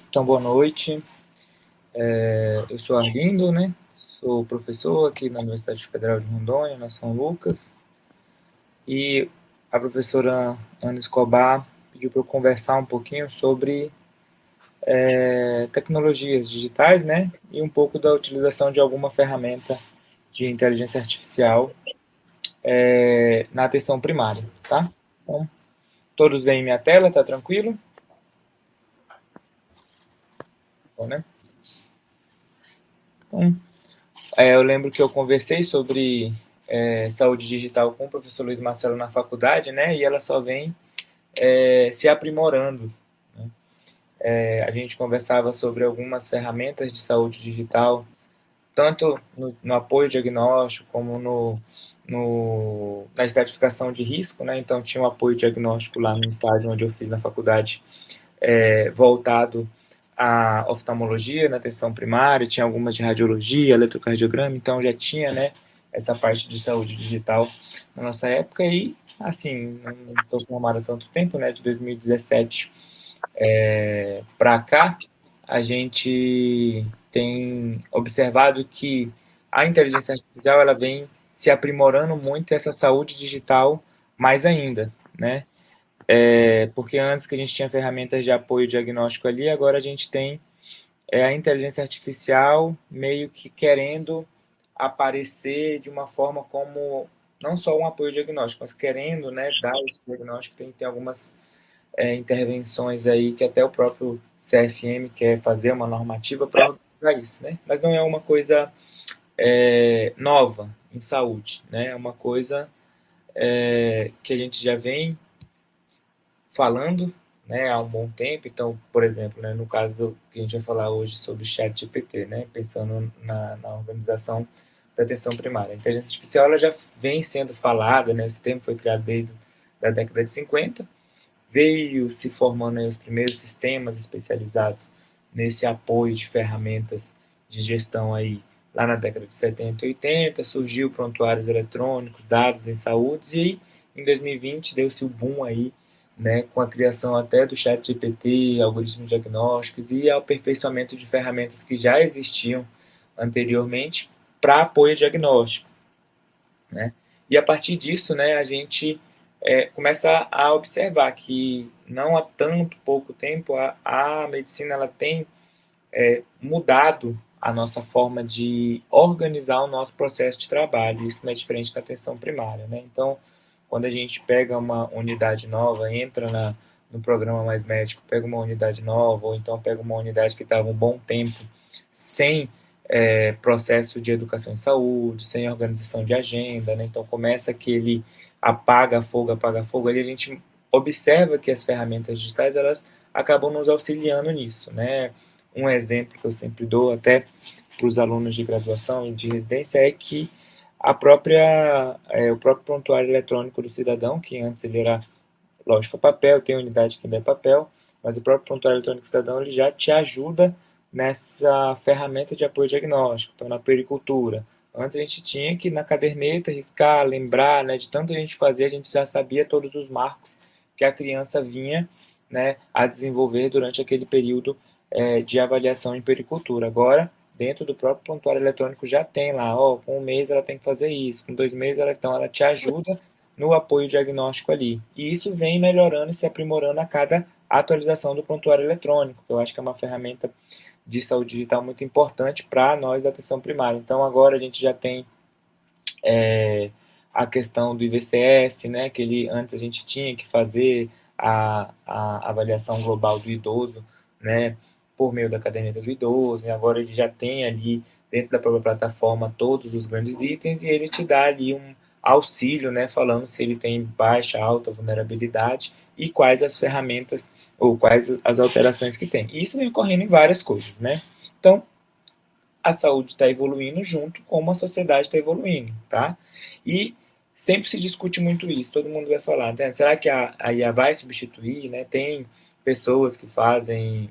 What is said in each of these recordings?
Então, boa noite. Eu sou Arlindo, né? Sou professor aqui na Universidade Federal de Rondônia, na São Lucas. E a professora Ana Escobar pediu para eu conversar um pouquinho sobre tecnologias digitais, né? E um pouco da utilização de alguma ferramenta de inteligência artificial na atenção primária, tá? Então, todos veem minha tela, tá tranquilo? Bom, né? Então, eu lembro que eu conversei sobre saúde digital com o professor Luiz Marcelo na faculdade, né? E ela só vem se aprimorando. Né? A gente conversava sobre algumas ferramentas de saúde digital, tanto no apoio diagnóstico como na estratificação de risco, né? Então tinha um apoio diagnóstico lá no estágio onde eu fiz na faculdade, voltado à oftalmologia, na atenção primária, tinha algumas de radiologia, eletrocardiograma, então já tinha, né, essa parte de saúde digital na nossa época e, assim, não estou formado há tanto tempo, né, de 2017 para cá, a gente tem observado que a inteligência artificial ela vem se aprimorando muito essa saúde digital mais ainda, né? Porque antes que a gente tinha ferramentas de apoio diagnóstico ali, agora a gente tem a inteligência artificial meio que querendo aparecer de uma forma como não só um apoio diagnóstico, mas querendo, né, dar esse diagnóstico. Tem algumas intervenções aí que até o próprio CFM quer fazer uma normativa para organizar isso, né? Mas não é uma coisa nova em saúde, né? É uma coisa que a gente já vem falando, né, há um bom tempo. Então, por exemplo, né, no caso que a gente vai falar hoje sobre chat GPT, né, pensando na organização da atenção primária. A inteligência artificial ela já vem sendo falada, né, esse termo foi criado desde a década de 50, veio se formando aí os primeiros sistemas especializados nesse apoio de ferramentas de gestão aí lá na década de 70 e 80, surgiu prontuários eletrônicos, dados em saúde, e aí em 2020 deu-se o boom aí, né, com a criação até do chat GPT, algoritmos diagnósticos e aperfeiçoamento de ferramentas que já existiam anteriormente para apoio diagnóstico, né? E a partir disso, né, a gente começa a observar que não há tanto pouco tempo a medicina ela tem mudado a nossa forma de organizar o nosso processo de trabalho. Isso não é diferente da atenção primária, né? Então, quando a gente pega uma unidade nova, entra no programa Mais Médico, pega uma unidade nova, ou então pega uma unidade que estava um bom tempo sem processo de educação em saúde, sem organização de agenda, né? Então começa aquele apaga fogo, ali a gente observa que as ferramentas digitais elas acabam nos auxiliando nisso, né? Um exemplo que eu sempre dou até para os alunos de graduação e de residência é que o próprio prontuário eletrônico do cidadão, que antes ele era, lógico, papel, tem unidade que ainda é papel, mas o próprio prontuário eletrônico do cidadão ele já te ajuda nessa ferramenta de apoio diagnóstico, então na pericultura. Antes a gente tinha que na caderneta riscar, lembrar, né, de tanto a gente fazer, a gente já sabia todos os marcos que a criança vinha, né, a desenvolver durante aquele período de avaliação em pericultura. Agora, dentro do próprio prontuário eletrônico já tem lá, ó, com um mês ela tem que fazer isso, com 2 meses ela te ajuda no apoio diagnóstico ali. E isso vem melhorando e se aprimorando a cada atualização do prontuário eletrônico, que eu acho que é uma ferramenta de saúde digital muito importante para nós da atenção primária. Então agora a gente já tem a questão do IVCF, né, que antes a gente tinha que fazer a avaliação global do idoso, né, por meio da caderneta do idoso, e agora ele já tem ali dentro da própria plataforma todos os grandes itens e ele te dá ali um auxílio, né, falando se ele tem baixa, alta vulnerabilidade e quais as ferramentas ou quais as alterações que tem. E isso vem ocorrendo em várias coisas, né? Então, a saúde está evoluindo junto como a sociedade está evoluindo, tá? E sempre se discute muito isso, todo mundo vai falar, né? Será que a IA vai substituir, né? Tem pessoas que fazem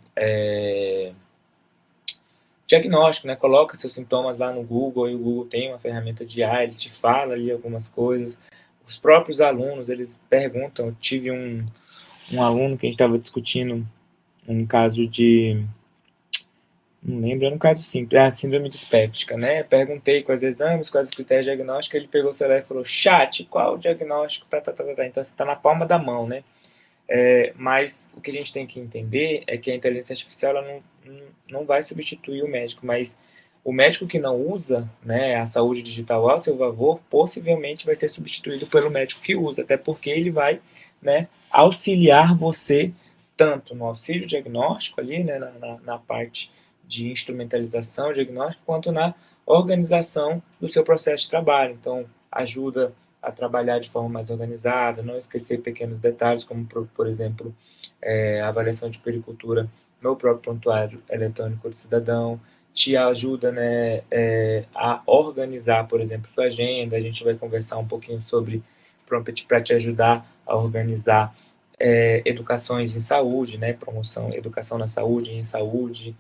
diagnóstico, né? Coloca seus sintomas lá no Google e o Google tem uma ferramenta de IA, ele te fala ali algumas coisas. Os próprios alunos, eles perguntam, eu tive um aluno que a gente estava discutindo um caso de, não lembro, era um caso simples, síndrome dispéptica, né? Perguntei quais exames, quais os critérios diagnósticos, ele pegou o celular e falou, chat, qual o diagnóstico, tá. Então, você está na palma da mão, né? Mas o que a gente tem que entender é que a inteligência artificial ela não vai substituir o médico, mas o médico que não usa, né, a saúde digital ao seu favor, possivelmente vai ser substituído pelo médico que usa, até porque ele vai, né, auxiliar você tanto no auxílio diagnóstico ali, né, na parte de instrumentalização diagnóstica, quanto na organização do seu processo de trabalho. Então, ajuda a trabalhar de forma mais organizada, não esquecer pequenos detalhes, como, por exemplo, a avaliação de pericultura no próprio prontuário eletrônico do cidadão, te ajuda, né, a organizar, por exemplo, sua agenda. A gente vai conversar um pouquinho sobre Prompt para te ajudar a organizar educações em saúde, né, promoção, educação na saúde, em saúde,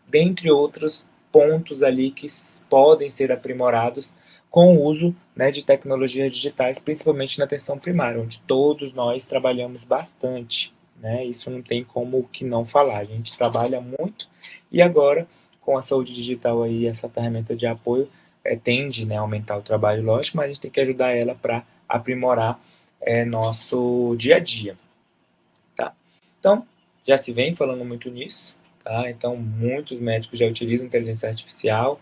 dentre outros pontos ali que podem ser aprimorados com o uso, né, de tecnologias digitais, principalmente na atenção primária, onde todos nós trabalhamos bastante, né? Isso não tem como que não falar. A gente trabalha muito e agora com a saúde digital aí, essa ferramenta de apoio tende, né, a aumentar o trabalho, lógico, mas a gente tem que ajudar ela para aprimorar nosso dia a dia, tá? Então, já se vem falando muito nisso, tá? Então, muitos médicos já utilizam inteligência artificial,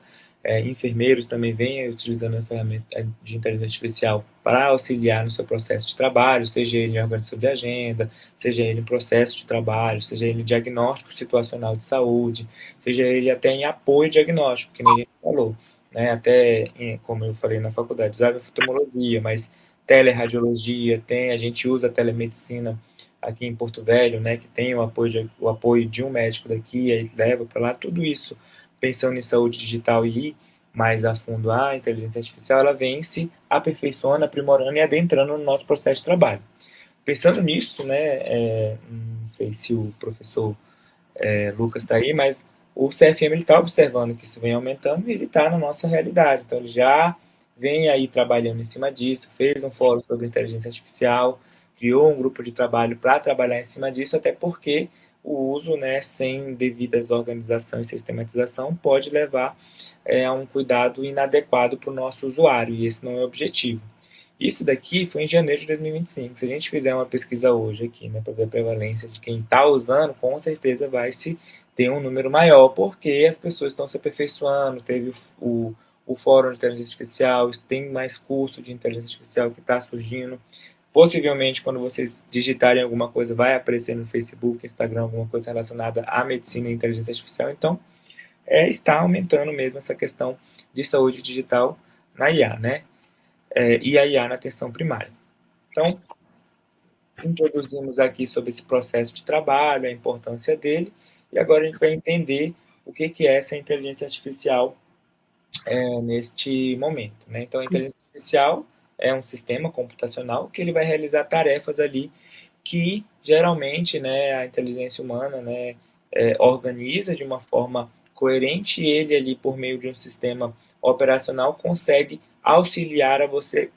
enfermeiros também vêm utilizando a ferramenta de inteligência artificial para auxiliar no seu processo de trabalho, seja ele em organização de agenda, seja ele em processo de trabalho, seja ele em diagnóstico situacional de saúde, seja ele até em apoio diagnóstico, que nem a gente falou, né? Até, como eu falei na faculdade, usava oftalmologia, mas teleradiologia, a gente usa a telemedicina aqui em Porto Velho, né, que tem o apoio de um médico daqui, aí leva para lá, tudo isso pensando em saúde digital e ir mais a fundo a inteligência artificial, ela vem se aperfeiçoando, aprimorando e adentrando no nosso processo de trabalho. Pensando nisso, né, não sei se o professor Lucas está aí, mas o CFM está observando que isso vem aumentando e ele está na nossa realidade. Então, ele já vem aí trabalhando em cima disso, fez um fórum sobre inteligência artificial, criou um grupo de trabalho para trabalhar em cima disso, até porque o uso, né, sem devidas organização e sistematização pode levar a um cuidado inadequado para o nosso usuário, e esse não é o objetivo. Isso daqui foi em janeiro de 2025. Se a gente fizer uma pesquisa hoje aqui, né, para ver a prevalência de quem está usando, com certeza vai se ter um número maior, porque as pessoas estão se aperfeiçoando, teve o fórum de inteligência artificial, tem mais curso de inteligência artificial que está surgindo. Possivelmente, quando vocês digitarem alguma coisa, vai aparecer no Facebook, Instagram, alguma coisa relacionada à medicina e inteligência artificial. Então, está aumentando mesmo essa questão de saúde digital na IA, né? E a IA na atenção primária. Então, introduzimos aqui sobre esse processo de trabalho, a importância dele, e agora a gente vai entender o que é essa inteligência artificial neste momento, né? Então, a inteligência artificial é um sistema computacional que ele vai realizar tarefas ali que geralmente, né, a inteligência humana, né, organiza de uma forma coerente e ele ali por meio de um sistema operacional consegue auxiliar a você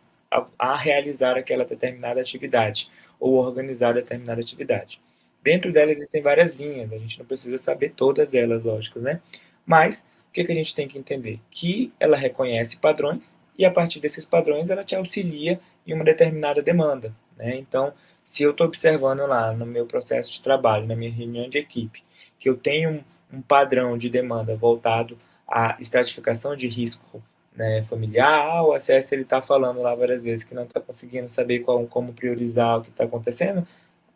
a realizar aquela determinada atividade ou organizar determinada atividade. Dentro dela existem várias linhas, a gente não precisa saber todas elas, lógico, né? Mas o que a gente tem que entender? Que ela reconhece padrões e a partir desses padrões ela te auxilia em uma determinada demanda, né? Então, se eu estou observando lá no meu processo de trabalho, na minha reunião de equipe, que eu tenho um padrão de demanda voltado à estratificação de risco, né, familiar, o acesso ele está falando lá várias vezes que não está conseguindo saber como priorizar o que está acontecendo,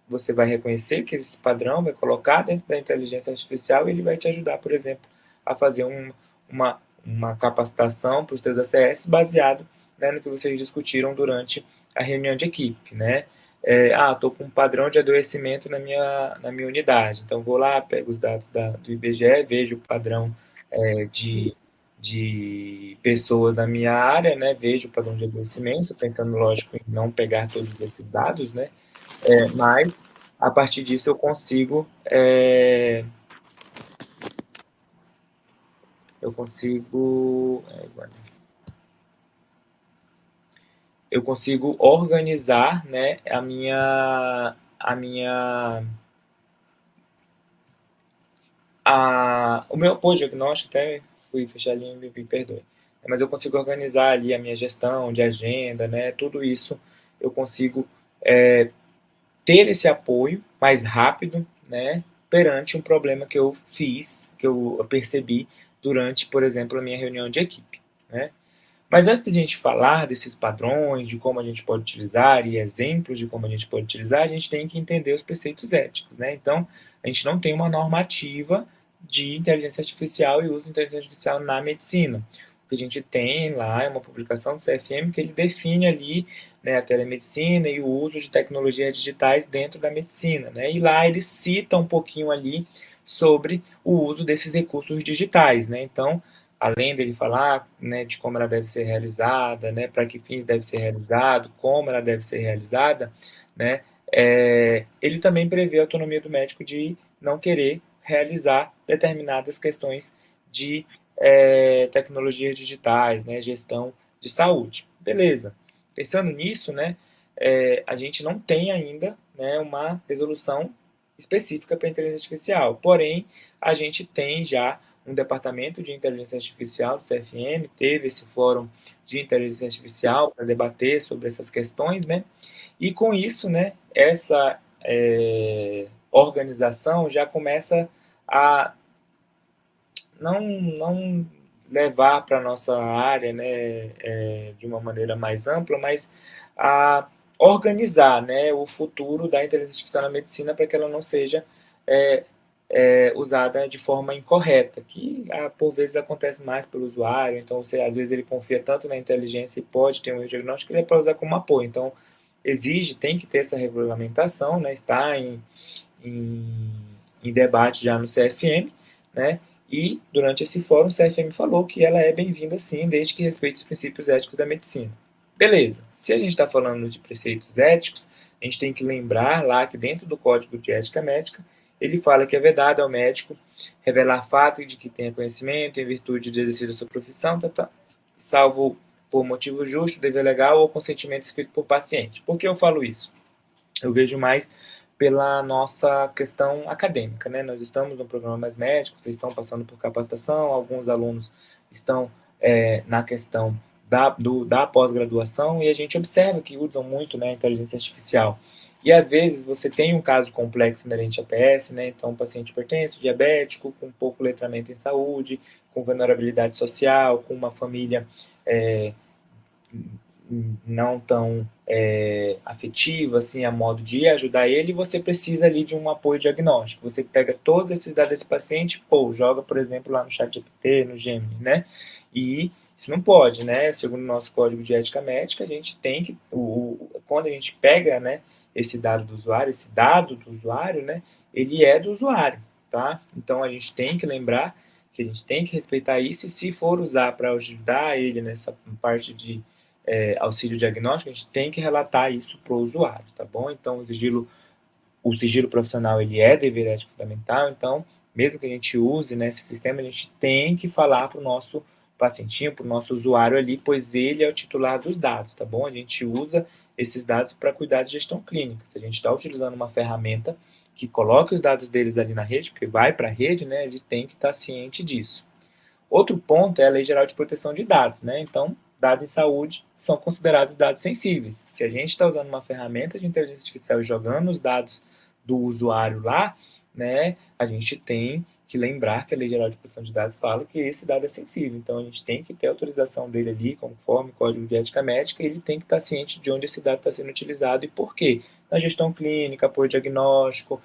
você vai reconhecer que esse padrão vai colocar dentro da inteligência artificial e ele vai te ajudar, por exemplo, a fazer uma capacitação para os teus ACS baseado, né, no que vocês discutiram durante a reunião de equipe, né? Estou com um padrão de adoecimento na minha unidade, então vou lá, pego os dados do IBGE, vejo o padrão de pessoas da minha área, né? Vejo o padrão de adoecimento, pensando, lógico, em não pegar todos esses dados, né? Mas a partir disso eu consigo eu consigo organizar, né, o meu apoio diagnóstico, até fui fechar a linha, me perdoe, mas eu consigo organizar ali a minha gestão de agenda, né, tudo isso eu consigo ter esse apoio mais rápido, né, perante um problema que eu fiz, que eu percebi durante, por exemplo, a minha reunião de equipe, né. Mas antes de a gente falar desses padrões, de como a gente pode utilizar e exemplos de como a gente pode utilizar, a gente tem que entender os preceitos éticos, né? Então, a gente não tem uma normativa de inteligência artificial e uso de inteligência artificial na medicina. O que a gente tem lá é uma publicação do CFM que ele define ali, né, a telemedicina e o uso de tecnologias digitais dentro da medicina, né? E lá ele cita um pouquinho ali sobre o uso desses recursos digitais, né? Então, além dele falar, né, de como ela deve ser realizada, né, para que fins deve ser realizado, como ela deve ser realizada, né, ele também prevê a autonomia do médico de não querer realizar determinadas questões de tecnologias digitais, né, gestão de saúde. Beleza. Pensando nisso, né, a gente não tem ainda, né, uma resolução específica para a inteligência artificial. Porém, a gente tem já um departamento de inteligência artificial do CFM, teve esse fórum de inteligência artificial para debater sobre essas questões, né? E com isso, né, essa organização já começa a não levar para a nossa área, né, de uma maneira mais ampla, mas a organizar, né, o futuro da inteligência artificial na medicina para que ela não seja é, usada de forma incorreta, que por vezes acontece mais pelo usuário, então você, às vezes ele confia tanto na inteligência e pode ter um erro diagnóstico que ele é para usar como apoio, então tem que ter essa regulamentação, né, está em, em debate já no CFM, né? E durante esse fórum o CFM falou que ela é bem-vinda sim, desde que respeite os princípios éticos da medicina. Beleza. Se a gente está falando de preceitos éticos, a gente tem que lembrar lá que dentro do Código de Ética Médica ele fala que é vedado ao médico revelar fato de que tenha conhecimento em virtude de exercer a sua profissão, salvo por motivo justo, dever legal ou consentimento escrito por paciente. Por que eu falo isso? Eu vejo mais pela nossa questão acadêmica, né? Nós estamos no programa Mais Médico, vocês estão passando por capacitação, alguns alunos estão na questão da pós-graduação e a gente observa que usam muito, né, a inteligência artificial. E às vezes você tem um caso complexo inerente a PS, né? Então, paciente hipertenso, diabético, com pouco letramento em saúde, com vulnerabilidade social, com uma família não tão afetiva, assim, a modo de ajudar ele, você precisa ali de um apoio diagnóstico. Você pega todos esses dados desse paciente, joga, por exemplo, lá no ChatGPT, no Gemini, né? E isso não pode, né? Segundo o nosso código de ética médica, a gente tem que, quando a gente pega, né, esse dado do usuário, né, ele é do usuário, tá? Então a gente tem que lembrar que a gente tem que respeitar isso e se for usar para ajudar ele nessa parte de auxílio diagnóstico, a gente tem que relatar isso para o usuário, tá bom? Então, o sigilo profissional, ele é dever ético fundamental, então, mesmo que a gente use nesse sistema, a gente tem que falar para o nosso pacientinho, para o nosso usuário ali, pois ele é o titular dos dados, tá bom? A gente usa esses dados para cuidar de gestão clínica. Se a gente está utilizando uma ferramenta que coloque os dados deles ali na rede, porque vai para a rede, né, ele tem que estar ciente disso. Outro ponto é a Lei Geral de Proteção de Dados, né? Então, dados em saúde são considerados dados sensíveis. Se a gente está usando uma ferramenta de inteligência artificial e jogando os dados do usuário lá, né, a gente tem que lembrar que a Lei Geral de Proteção de Dados fala que esse dado é sensível. Então, a gente tem que ter autorização dele ali, conforme o Código de Ética Médica, e ele tem que estar ciente de onde esse dado está sendo utilizado e por quê. Na gestão clínica, apoio diagnóstico,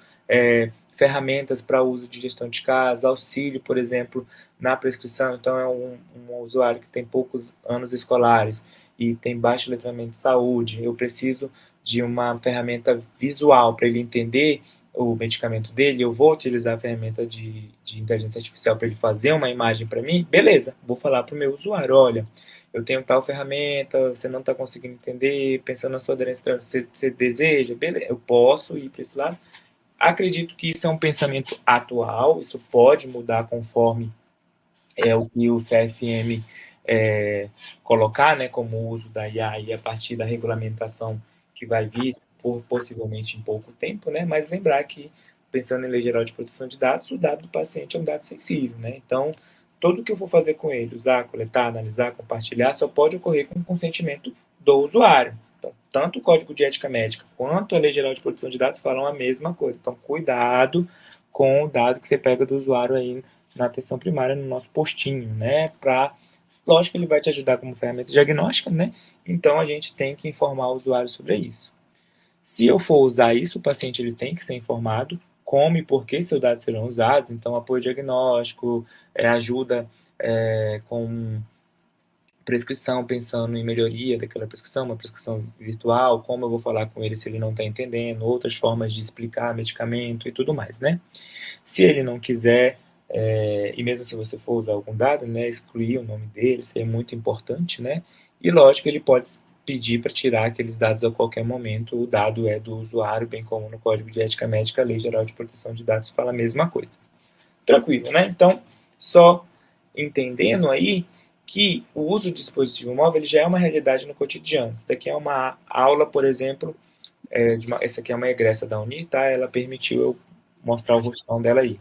ferramentas para uso de gestão de casos, auxílio, por exemplo, na prescrição. Então, é um usuário que tem poucos anos escolares e tem baixo letramento de saúde. Eu preciso de uma ferramenta visual para ele entender o medicamento dele. Eu vou utilizar a ferramenta de inteligência artificial para ele fazer uma imagem para mim. Beleza, vou falar para o meu usuário: olha, eu tenho tal ferramenta, você não está conseguindo entender, pensando na sua aderência, você deseja? Beleza, eu posso ir para esse lado. Acredito que isso é um pensamento atual, isso pode mudar conforme o que o CFM colocar, né, como uso da IA e a partir da regulamentação que vai vir possivelmente em pouco tempo, né, mas lembrar que, pensando em Lei Geral de Proteção de Dados, o dado do paciente é um dado sensível, né, então tudo que eu for fazer com ele, usar, coletar, analisar, compartilhar, só pode ocorrer com o consentimento do usuário. Então, tanto o Código de Ética Médica quanto a Lei Geral de Proteção de Dados falam a mesma coisa. Então, cuidado com o dado que você pega do usuário aí na atenção primária, no nosso postinho, né? Lógico que ele vai te ajudar como ferramenta diagnóstica, né? Então, a gente tem que informar o usuário sobre isso. Se eu for usar isso, o paciente ele tem que ser informado como e por que seus dados serão usados. Então, apoio diagnóstico, ajuda com prescrição, pensando em melhoria daquela prescrição, uma prescrição virtual, como eu vou falar com ele se ele não está entendendo, outras formas de explicar medicamento e tudo mais, né? Se ele não quiser, e mesmo se você for usar algum dado, né, excluir o nome dele, isso é muito importante, né? E lógico, ele pode pedir para tirar aqueles dados a qualquer momento, o dado é do usuário, bem como no Código de Ética Médica, a Lei Geral de Proteção de Dados fala a mesma coisa. Tranquilo, né? Então, só entendendo aí que o uso do dispositivo móvel ele já é uma realidade no cotidiano. Isso daqui é uma aula, por exemplo, essa aqui é uma egressa da Uni, tá? Ela permitiu eu mostrar o rostão dela aí.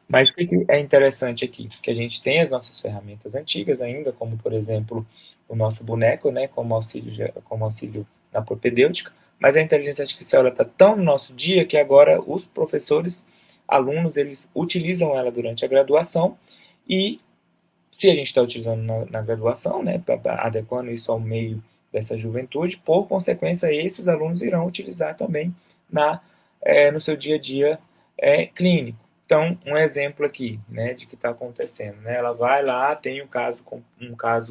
Mas o que é interessante aqui? Que a gente tem as nossas ferramentas antigas ainda, como, por exemplo, o nosso boneco, né, como auxílio na propedêutica, mas a inteligência artificial está tão no nosso dia que agora os professores, alunos, eles utilizam ela durante a graduação e se a gente está utilizando na graduação, né, adequando isso ao meio dessa juventude, por consequência, esses alunos irão utilizar também no seu dia a dia clínico. Então, um exemplo aqui, né, de que está acontecendo, né, ela vai lá, tem um caso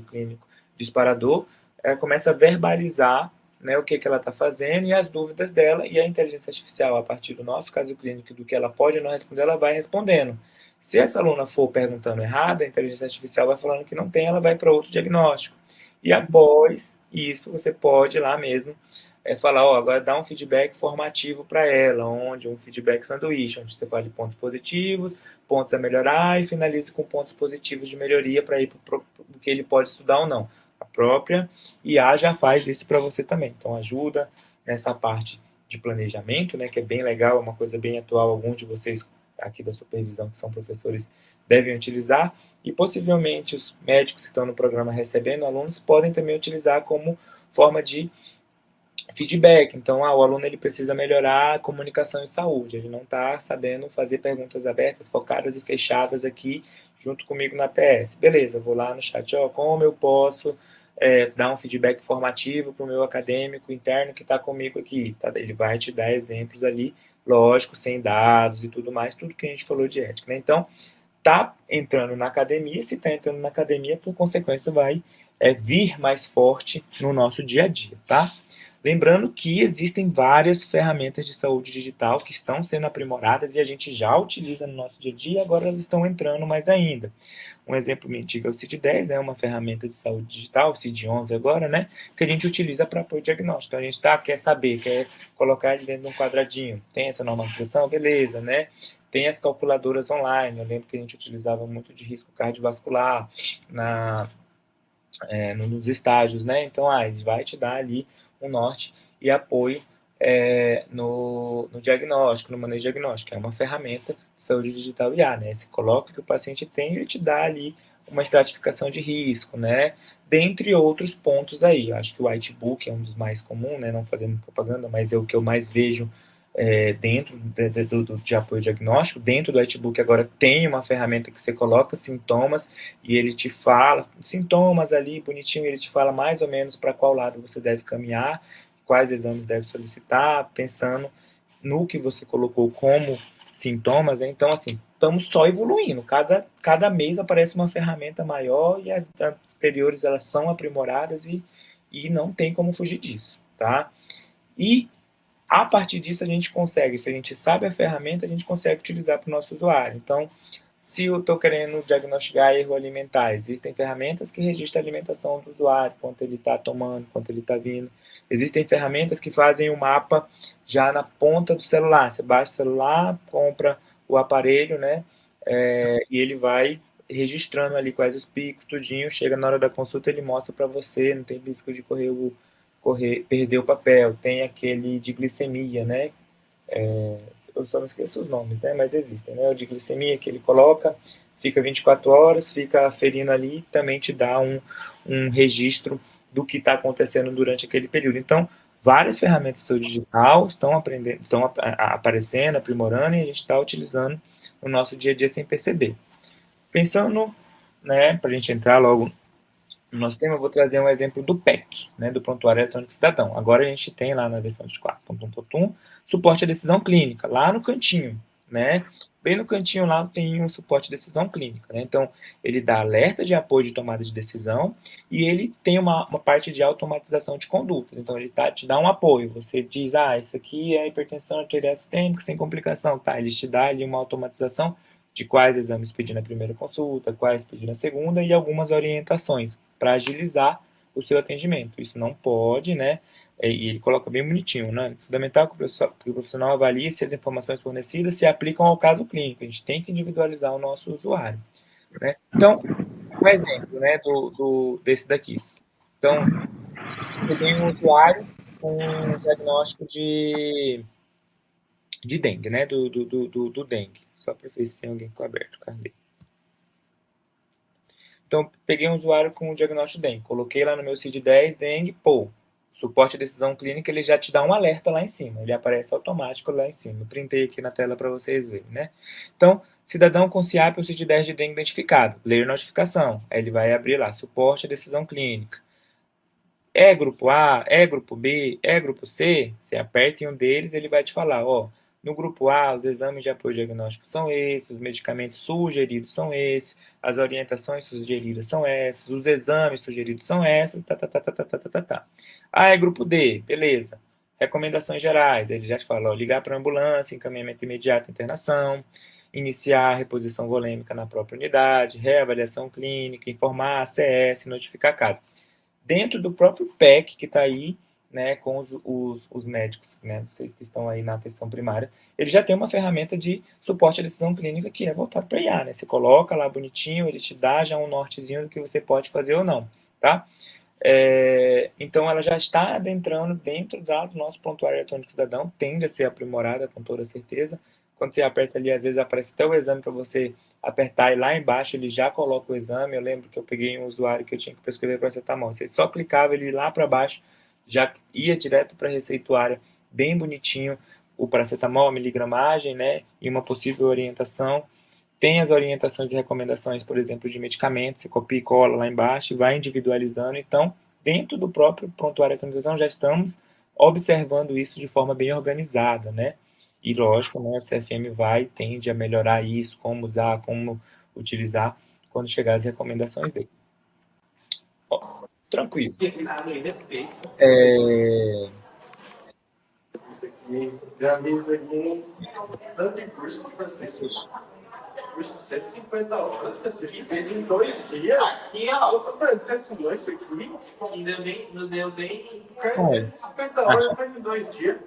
clínico disparador, ela começa a verbalizar, né, o que ela está fazendo e as dúvidas dela, e a inteligência artificial, a partir do nosso caso clínico, do que ela pode ou não responder, ela vai respondendo. Se essa aluna for perguntando errado, a inteligência artificial vai falando que não tem, ela vai para outro diagnóstico. E após isso, você pode lá mesmo falar, agora dá um feedback formativo para ela, onde um feedback sanduíche, onde você fala de pontos positivos, pontos a melhorar e finalize com pontos positivos de melhoria para ir para o que ele pode estudar ou não. A própria IA já faz isso para você também. Então, ajuda nessa parte de planejamento, né, que é bem legal, é uma coisa bem atual, alguns de vocês aqui da supervisão, que são professores, devem utilizar, e possivelmente os médicos que estão no programa recebendo alunos podem também utilizar como forma de feedback. Então, o aluno ele precisa melhorar a comunicação em saúde, ele não está sabendo fazer perguntas abertas, focadas e fechadas aqui junto comigo na PS. Beleza, vou lá no chat, como eu posso dar um feedback formativo para o meu acadêmico interno que está comigo aqui. Tá? Ele vai te dar exemplos ali, lógico, sem dados e tudo mais, tudo que a gente falou de ética. Né? Então, está entrando na academia, se está entrando na academia, por consequência, vai vir mais forte no nosso dia a dia, tá? Lembrando que existem várias ferramentas de saúde digital que estão sendo aprimoradas e a gente já utiliza no nosso dia a dia e agora elas estão entrando mais ainda. Um exemplo me indica é o CID-10, é uma ferramenta de saúde digital, o CID-11 agora, né, que a gente utiliza para apoio diagnóstico. Então, a gente quer saber, quer colocar ele dentro de um quadradinho, tem essa normatização, beleza, né? Tem as calculadoras online, eu lembro que a gente utilizava muito de risco cardiovascular nos estágios, né? Então, ele vai te dar ali um norte e apoio no diagnóstico, no manejo diagnóstico. É uma ferramenta de saúde digital IA, né? Você coloca o que o paciente tem e ele te dá ali uma estratificação de risco, né? Dentre outros pontos aí. Eu acho que o Whitebook é um dos mais comuns, né? Não fazendo propaganda, mas é o que eu mais vejo dentro de apoio diagnóstico. Dentro do Whitebook agora tem uma ferramenta que você coloca sintomas e ele te fala, sintomas ali, bonitinho, ele te fala mais ou menos para qual lado você deve caminhar, quais exames deve solicitar, pensando no que você colocou como sintomas, né? Então, assim, estamos só evoluindo, cada mês aparece uma ferramenta maior e as anteriores elas são aprimoradas e não tem como fugir disso, tá? E a partir disso a gente consegue, se a gente sabe a ferramenta, a gente consegue utilizar para o nosso usuário. Então, se eu estou querendo diagnosticar erro alimentar, existem ferramentas que registram a alimentação do usuário, quanto ele está tomando, quanto ele está vindo. Existem ferramentas que fazem o mapa já na ponta do celular. Você baixa o celular, compra o aparelho, né? E ele vai registrando ali quais os picos, tudinho, chega na hora da consulta, ele mostra para você, não tem risco de perder o papel, tem aquele de glicemia, né? Eu só não esqueço os nomes, né? Mas existem, né? O de glicemia que ele coloca, fica 24 horas, fica aferindo ali, também te dá um registro do que está acontecendo durante aquele período. Então, várias ferramentas do seu digital estão aprendendo, estão aparecendo, aprimorando, e a gente está utilizando no nosso dia a dia sem perceber. Pensando, né, para a gente entrar logo no nosso tema, eu vou trazer um exemplo do PEC, né, do Prontuário Eletrônico Cidadão. Agora a gente tem lá na versão de 4.1 suporte à decisão clínica, lá no cantinho, né? Bem no cantinho lá tem um suporte à decisão clínica, né? Então, ele dá alerta de apoio de tomada de decisão e ele tem uma parte de automatização de condutas. Então, ele te dá um apoio. Você diz, isso aqui é hipertensão arterial sistêmica sem complicação, tá? Ele te dá ali uma automatização de quais exames pedir na primeira consulta, quais pedir na segunda e algumas orientações para agilizar o seu atendimento. Isso não pode, né? E ele coloca bem bonitinho, né? Fundamental que o profissional avalie se as informações fornecidas se aplicam ao caso clínico. A gente tem que individualizar o nosso usuário, né? Então, um exemplo, né, desse daqui. Então, eu tenho um usuário com diagnóstico de dengue, né? Do dengue. Só para ver se tem alguém com aberto. Cadê? Então, peguei um usuário com o diagnóstico dengue, coloquei lá no meu CID-10, dengue, suporte à decisão clínica, ele já te dá um alerta lá em cima, ele aparece automático lá em cima. Eu printei aqui na tela para vocês verem, né? Então, cidadão com CIAP ou CID-10 de dengue identificado, ler notificação, aí ele vai abrir lá, suporte à decisão clínica. É grupo A, é grupo B, é grupo C, você aperta em um deles, ele vai te falar, no grupo A, os exames de apoio diagnóstico são esses, os medicamentos sugeridos são esses, as orientações sugeridas são essas, os exames sugeridos são essas, tá. É grupo D, beleza. Recomendações gerais, ele já te fala, ligar para a ambulância, encaminhamento imediato à internação, iniciar a reposição volêmica na própria unidade, reavaliação clínica, informar a CS, notificar caso dentro do próprio PEC que está aí, né, com os médicos, né, vocês que estão aí na atenção primária, ele já tem uma ferramenta de suporte à decisão clínica que é voltado para IA, né? Você coloca lá bonitinho, ele te dá já um nortezinho do que você pode fazer ou não, tá? Então ela já está adentrando dentro do nosso prontuário eletrônico cidadão, tende a ser aprimorada com toda certeza. Quando você aperta ali, às vezes aparece até o exame para você apertar e lá embaixo ele já coloca o exame. Eu lembro que eu peguei um usuário que eu tinha que prescrever paracetamol. Você só clicava ele lá para baixo, já ia direto para a receituária, bem bonitinho, o paracetamol, a miligramagem, né, e uma possível orientação. Tem as orientações e recomendações, por exemplo, de medicamentos, você copia e cola lá embaixo e vai individualizando. Então, dentro do próprio prontuário de atualização, já estamos observando isso de forma bem organizada, né? E lógico, né, o CFM tende a melhorar isso, como usar, como utilizar, quando chegar as recomendações dele. Tranquilo. Custa 150 horas, você fez em 2 dias. Aqui, ó. Eu tô falando, você assinou isso aqui? Não deu nem. Cara, 150 horas faz em 2 dias.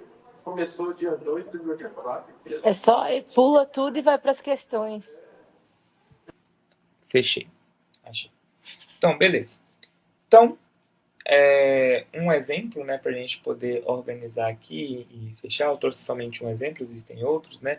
Começou dia 2, terminou dia 4. É só pula tudo e vai para as questões. Fechei. Achei. Então, beleza. Então, um exemplo, né, para a gente poder organizar aqui e fechar. Eu trouxe somente um exemplo, existem outros, né?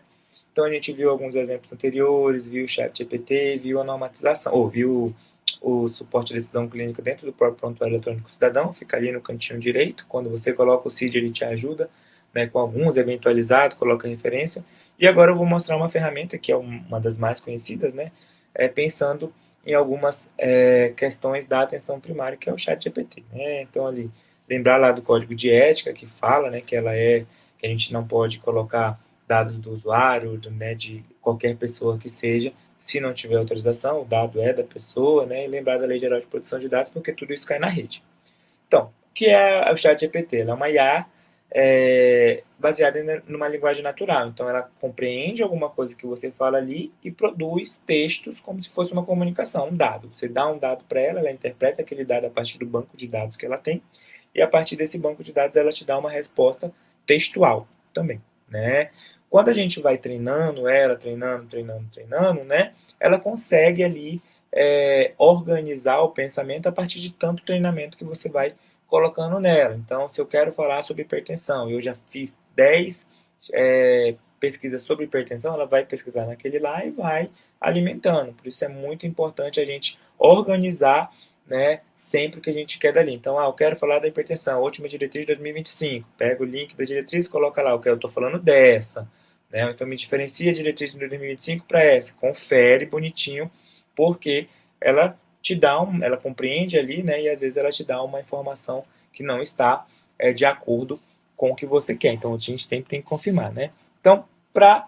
Então a gente viu alguns exemplos anteriores, viu o chat GPT, viu a normatização, ou viu o suporte de decisão clínica dentro do próprio prontuário eletrônico cidadão, fica ali no cantinho direito. Quando você coloca o CID, ele te ajuda, né, com alguns eventualizados, coloca referência. E agora eu vou mostrar uma ferramenta que é uma das mais conhecidas, né, pensando em algumas questões da atenção primária, que é o chat GPT, né? Então ali, lembrar lá do código de ética que fala, né, que a gente não pode colocar dados do usuário, né, de qualquer pessoa que seja, se não tiver autorização, o dado é da pessoa, né, e lembrar da Lei Geral de Proteção de Dados, porque tudo isso cai na rede. Então, o que é o ChatGPT? Ela é uma IA baseada numa linguagem natural. Então, ela compreende alguma coisa que você fala ali e produz textos como se fosse uma comunicação, um dado. Você dá um dado para ela, ela interpreta aquele dado a partir do banco de dados que ela tem, e a partir desse banco de dados ela te dá uma resposta textual também, né? Quando a gente vai treinando ela, treinando, né, ela consegue ali organizar o pensamento a partir de tanto treinamento que você vai colocando nela. Então, se eu quero falar sobre hipertensão, eu já fiz 10 pesquisas sobre hipertensão, ela vai pesquisar naquele lá e vai alimentando. Por isso é muito importante a gente organizar, né, sempre o que a gente quer dali. Então, eu quero falar da hipertensão, última diretriz de 2025. Pega o link da diretriz, coloca lá, eu estou falando dessa. Né? Então, me diferencia a diretriz de 2025 para essa. Confere bonitinho, porque ela te dá ela compreende ali, né, e às vezes ela te dá uma informação que não está de acordo com o que você quer. Então, a gente sempre tem que confirmar, né? Então, para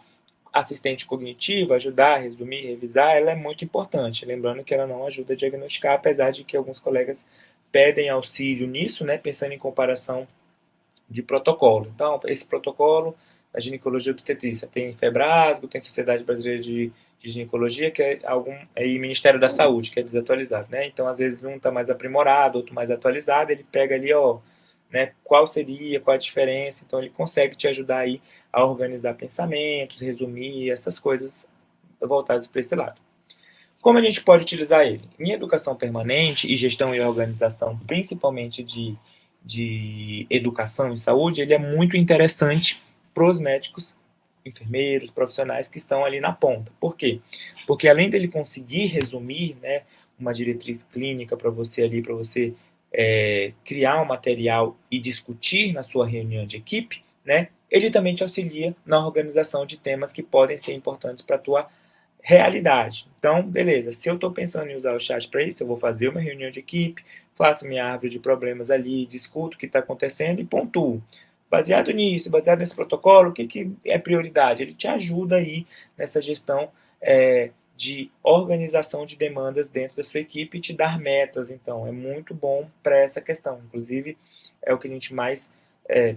assistente cognitivo, ajudar, resumir, revisar, ela é muito importante. Lembrando que ela não ajuda a diagnosticar, apesar de que alguns colegas pedem auxílio nisso, né, pensando em comparação de protocolo. Então, esse protocolo, a ginecologia obstetrícia, tem FEBRASGO, tem Sociedade Brasileira de Ginecologia, que é e Ministério da Saúde, que é desatualizado, né? Então, às vezes, um está mais aprimorado, outro mais atualizado, ele pega ali, né, qual seria, qual a diferença, então ele consegue te ajudar aí a organizar pensamentos, resumir, essas coisas voltadas para esse lado. Como a gente pode utilizar ele? Em educação permanente e gestão e organização, principalmente de educação e saúde, ele é muito interessante para os médicos, enfermeiros, profissionais que estão ali na ponta. Por quê? Porque além dele conseguir resumir, né, uma diretriz clínica para você ali, para você criar um material e discutir na sua reunião de equipe, né, ele também te auxilia na organização de temas que podem ser importantes para a tua realidade. Então, beleza, se eu estou pensando em usar o chat para isso, eu vou fazer uma reunião de equipe, faço minha árvore de problemas ali, discuto o que está acontecendo e pontuo. Baseado nisso, baseado nesse protocolo, o que é prioridade? Ele te ajuda aí nessa gestão de organização de demandas dentro da sua equipe e te dar metas. Então, é muito bom para essa questão. Inclusive, é o que a gente mais,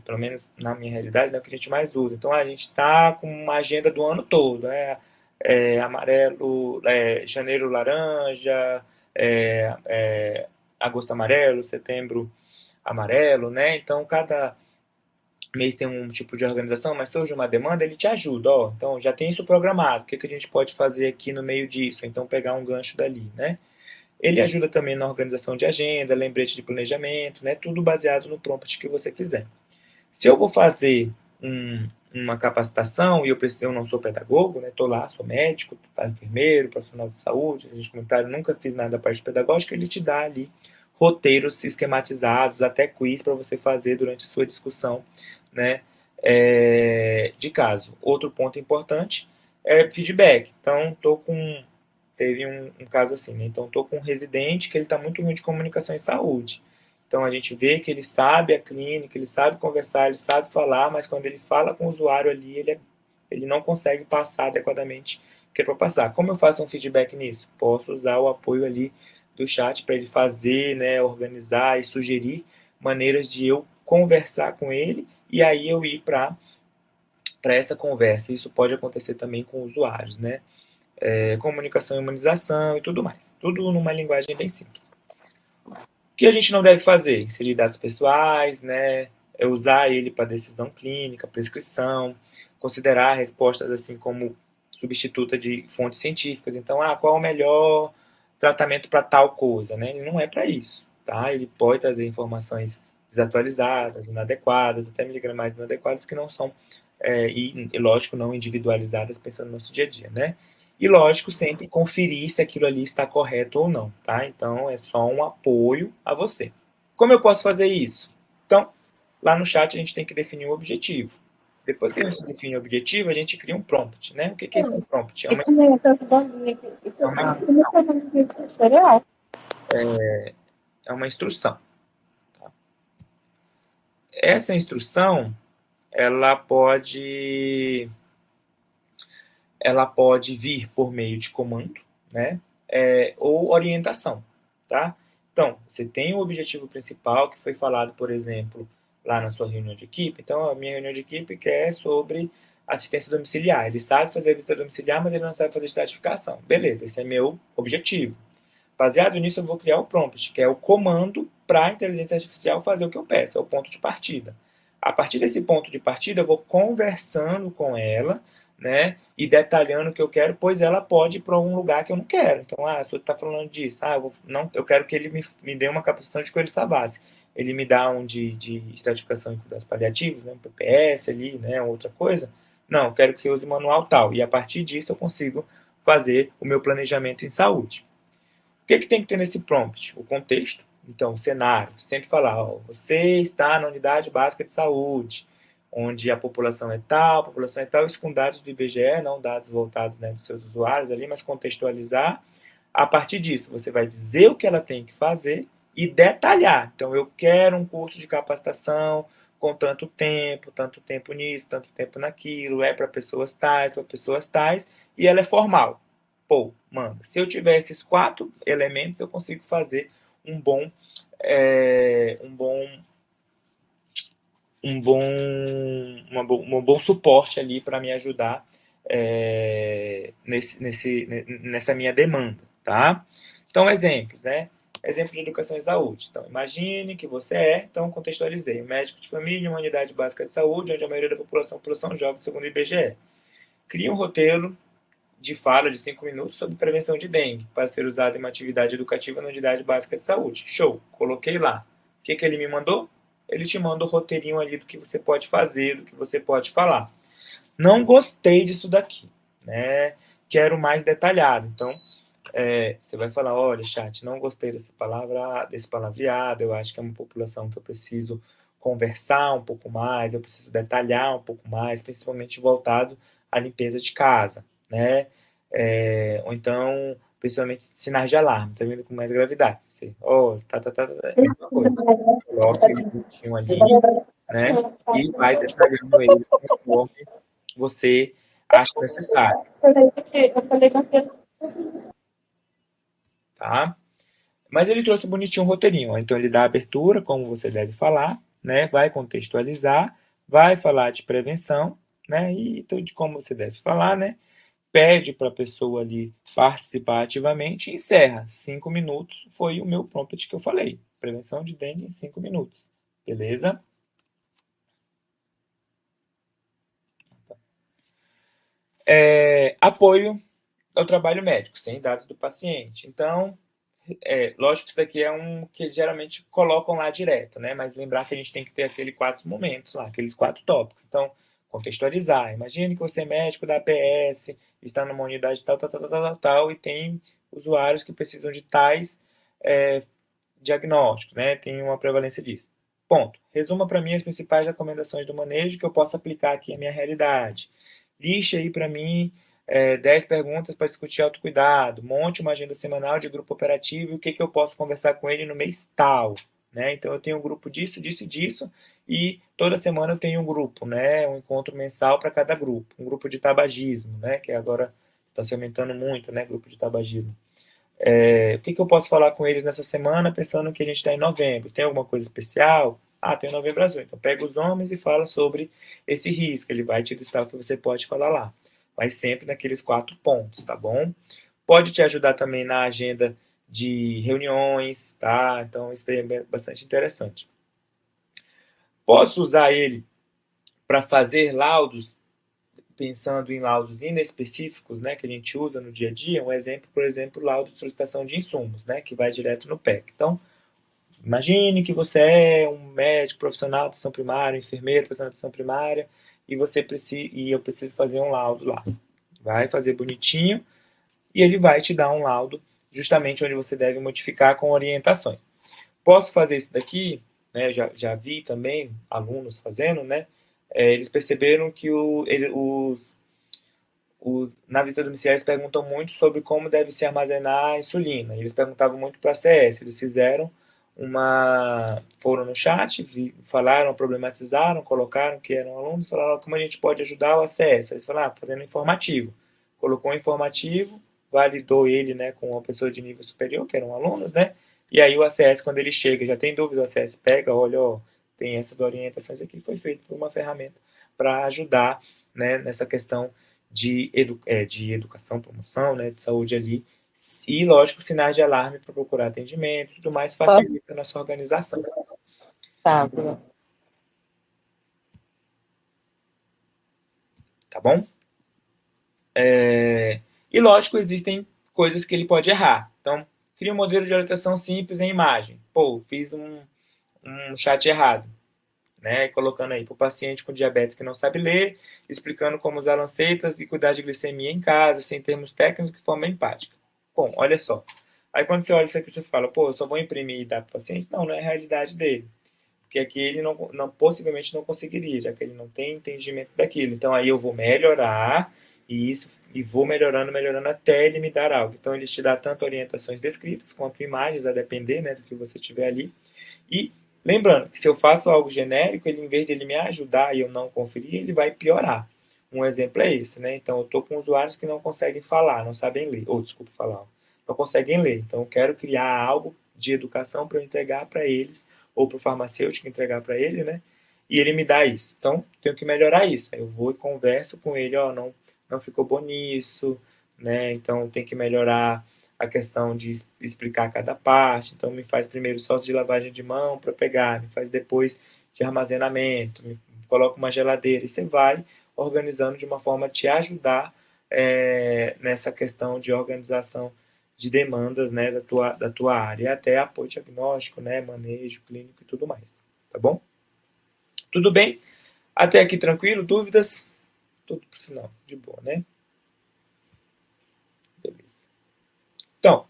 pelo menos na minha realidade, é o que a gente mais usa. Então, a gente está com uma agenda do ano todo, amarelo, janeiro laranja, agosto amarelo, setembro amarelo, né? Então, cada mês tem um tipo de organização, mas surge uma demanda, ele te ajuda, então já tem isso programado, o que a gente pode fazer aqui no meio disso? Então, pegar um gancho dali, né? Ele ajuda também na organização de agenda, lembrete de planejamento, né? Tudo baseado no prompt que você quiser. Se eu vou fazer uma capacitação e eu não sou pedagogo, né? Estou lá, sou médico, enfermeiro, profissional de saúde, agente comunitário, nunca fiz nada da parte pedagógica, ele te dá ali roteiros esquematizados, até quiz para você fazer durante a sua discussão, né? De caso. Outro ponto importante é feedback. Então, teve um caso assim, né? Então, estou com um residente que ele está muito ruim de comunicação em saúde. Então, a gente vê que ele sabe a clínica, ele sabe conversar, ele sabe falar, mas quando ele fala com o usuário ali, ele não consegue passar adequadamente o que é para passar. Como eu faço um feedback nisso? Posso usar o apoio ali do chat para ele fazer, né, organizar e sugerir maneiras de eu conversar com ele e aí eu ir para essa conversa. Isso pode acontecer também com usuários, né? Comunicação e humanização e tudo mais. Tudo numa linguagem bem simples. O que a gente não deve fazer? Inserir dados pessoais, né? Usar ele para decisão clínica, prescrição, considerar respostas assim como substituta de fontes científicas. Então, qual é o melhor tratamento para tal coisa, né? Ele não é para isso, tá? Ele pode trazer informações desatualizadas, inadequadas, até miligramadas inadequadas que não são, e lógico, não individualizadas pensando no nosso dia a dia, né? E, lógico, sempre conferir se aquilo ali está correto ou não, tá? Então, é só um apoio a você. Como eu posso fazer isso? Então, lá no chat a gente tem que definir um objetivo. Depois que a gente define o objetivo, a gente cria um prompt, né? O que é esse prompt? É uma instrução. Tá? Essa instrução, ela pode vir por meio de comando, né? Ou orientação, tá? Então, você tem o objetivo principal que foi falado, por exemplo, lá na sua reunião de equipe. Então, a minha reunião de equipe que é sobre assistência domiciliar. Ele sabe fazer a visita domiciliar, mas ele não sabe fazer estratificação. Beleza, esse é meu objetivo. Baseado nisso, eu vou criar o prompt, que é o comando para a inteligência artificial fazer o que eu peço, é o ponto de partida. A partir desse ponto de partida, eu vou conversando com ela, né? E detalhando o que eu quero, pois ela pode ir para um lugar que eu não quero. Então, se você está falando disso, eu quero que ele me dê uma capacitação de Coelho Savassi. Ele me dá um de estratificação em cuidados paliativos, né, um PPS ali, né, outra coisa. Não, eu quero que você use manual tal. E a partir disso eu consigo fazer o meu planejamento em saúde. O que tem que ter nesse prompt? O contexto. Então, o cenário. Sempre falar, você está na unidade básica de saúde, onde a população é tal, isso com dados do IBGE, não dados voltados, né, dos seus usuários ali, mas contextualizar. A partir disso, você vai dizer o que ela tem que fazer e detalhar. Então, eu quero um curso de capacitação com tanto tempo nisso, tanto tempo naquilo, é para pessoas tais, e ela é formal. Pô, manda. Se eu tiver esses 4 elementos, eu consigo fazer um bom, um bom suporte ali para me ajudar nessa minha demanda, tá? Então, exemplos, né? Exemplo de educação e saúde. Então, imagine que você então contextualizei, um médico de família, uma unidade básica de saúde, onde a maioria da população é população jovem, segundo o IBGE. Cria um roteiro de fala de 5 minutos sobre prevenção de dengue, para ser usado em uma atividade educativa na unidade básica de saúde. Show, coloquei lá. O que ele me mandou? Ele te manda o roteirinho ali do que você pode fazer, do que você pode falar. Não gostei disso daqui, né? Quero mais detalhado. Então, você vai falar, olha, chat, não gostei desse palavreado, eu acho que é uma população que eu preciso conversar um pouco mais, eu preciso detalhar um pouco mais, principalmente voltado à limpeza de casa, né? Ou então, principalmente sinais de alarme, tá vendo com mais gravidade. Você, é a mesma coisa. Coloca ele bonitinho ali, né? E vai detalhando ele conforme você acha necessário, tá? Mas ele trouxe bonitinho um roteirinho. Então ele dá a abertura, como você deve falar, né? Vai contextualizar, vai falar de prevenção, né? E de como você deve falar, né? Pede para a pessoa ali participar ativamente e encerra. 5 minutos foi o meu prompt que eu falei. Prevenção de dengue em 5 minutos. Beleza? Apoio ao trabalho médico, sem dados do paciente. Então, lógico que isso daqui é um que geralmente colocam lá direto, né? Mas lembrar que a gente tem que ter aqueles 4 momentos lá, aqueles 4 tópicos. Então, contextualizar. Imagine que você é médico da APS, está numa unidade tal, e tem usuários que precisam de tais diagnósticos, né? Tem uma prevalência disso. Ponto. Resuma para mim as principais recomendações do manejo que eu posso aplicar aqui à minha realidade. Lixe aí para mim 10 perguntas para discutir autocuidado. Monte uma agenda semanal de grupo operativo e o que eu posso conversar com ele no mês tal. Né? Então, eu tenho um grupo disso, disso e disso, e toda semana eu tenho um grupo, né? Um encontro mensal para cada grupo. Um grupo de tabagismo, né? Que agora está se aumentando muito, né? Grupo de tabagismo. O que eu posso falar com eles nessa semana, pensando que a gente está em novembro? Tem alguma coisa especial? Tem o Novembro Azul. Então, pega os homens e fala sobre esse risco. Ele vai te listar o que você pode falar lá. Mas sempre naqueles 4 pontos, tá bom? Pode te ajudar também na agenda de reuniões, tá? Então, isso é bastante interessante. Posso usar ele para fazer laudos, pensando em laudos inespecíficos, né, que a gente usa no dia a dia. Um exemplo, por exemplo, laudo de solicitação de insumos, né, que vai direto no PEC. Então, imagine que você é um médico profissional de atenção primária, enfermeiro profissional de atenção primária, e eu preciso fazer um laudo lá. Vai fazer bonitinho e ele vai te dar um laudo justamente onde você deve modificar com orientações. Posso fazer isso daqui, né? Já vi também alunos fazendo, né? Eles perceberam que na visita domiciliar eles perguntam muito sobre como deve se armazenar a insulina. Eles perguntavam muito para a CS. Eles foram no chat, falaram, problematizaram, colocaram que eram alunos, falaram como a gente pode ajudar o ACS. Eles falaram, fazendo informativo. Colocou um informativo, validou ele, né, com uma pessoa de nível superior, que eram alunos, né? E aí o ACS, quando ele chega, já tem dúvida, o ACS pega, olha, tem essas orientações aqui, foi feito por uma ferramenta para ajudar, né, nessa questão de educação, promoção, né, de saúde ali, e, lógico, sinais de alarme para procurar atendimento, tudo mais facilita a nossa organização. Tá. Tá bom? E, lógico, existem coisas que ele pode errar. Então, cria um modelo de orientação simples em imagem. Pô, fiz um chat errado, né? Colocando aí para o paciente com diabetes que não sabe ler, explicando como usar lancetas e cuidar de glicemia em casa, sem termos técnicos, de forma empática. Bom, olha só. Aí quando você olha isso aqui, você fala, pô, eu só vou imprimir e dar para o paciente? Não, não é a realidade dele. Porque aqui ele possivelmente não conseguiria, já que ele não tem entendimento daquilo. Então aí eu vou melhorar e vou melhorando até ele me dar algo. Então ele te dá tanto orientações descritas quanto imagens, a depender, né, do que você tiver ali. E lembrando que se eu faço algo genérico, ele, em vez de ele me ajudar e eu não conferir, ele vai piorar. Um exemplo é esse, né? Então eu estou com usuários que não conseguem falar, não sabem ler, ou desculpa falar, não conseguem ler. Então eu quero criar algo de educação para eu entregar para eles, ou para o farmacêutico entregar para ele, né? E ele me dá isso. Então tenho que melhorar isso. Aí eu vou e converso com ele, ó, não ficou bom nisso, né? Então tem que melhorar a questão de explicar cada parte. Então me faz primeiro só de lavagem de mão para pegar, me faz depois de armazenamento, me coloca uma geladeira e você vai organizando de uma forma a te ajudar nessa questão de organização de demandas, né, da tua área, e até apoio diagnóstico, né, manejo clínico e tudo mais, tá bom? Tudo bem? Até aqui tranquilo? Dúvidas? Tudo pro final, de boa, né? Beleza. Então,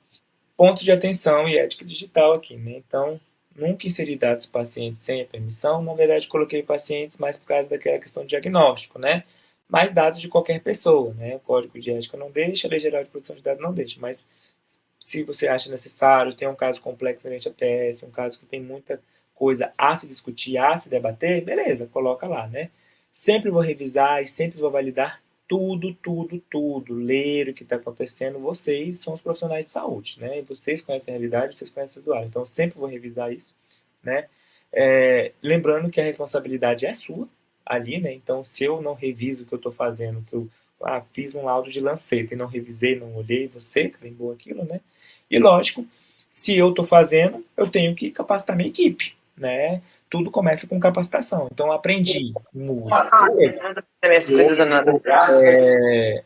pontos de atenção e ética digital aqui, né? Então, nunca inseri dados dos pacientes sem a permissão. Na verdade, coloquei pacientes mais por causa daquela questão de diagnóstico, né? Mas dados de qualquer pessoa, né? O código de ética não deixa, a lei geral de proteção de dados não deixa. Mas se você acha necessário, tem um caso complexo na APS, um caso que tem muita coisa a se discutir, a se debater, beleza, coloca lá, né? Sempre vou revisar e sempre vou validar tudo, tudo, tudo, ler o que está acontecendo. Vocês são os profissionais de saúde, né? E vocês conhecem a realidade, vocês conhecem o usuário. Então, sempre vou revisar isso, né? Lembrando que a responsabilidade é sua ali, né? Então, se eu não reviso o que eu estou fazendo, que eu fiz um laudo de lanceta e não revisei, não olhei, você carimbou aquilo, né? E lógico, se eu estou fazendo, eu tenho que capacitar minha equipe, né? Tudo começa com capacitação. Então, aprendi, mudo. Beleza.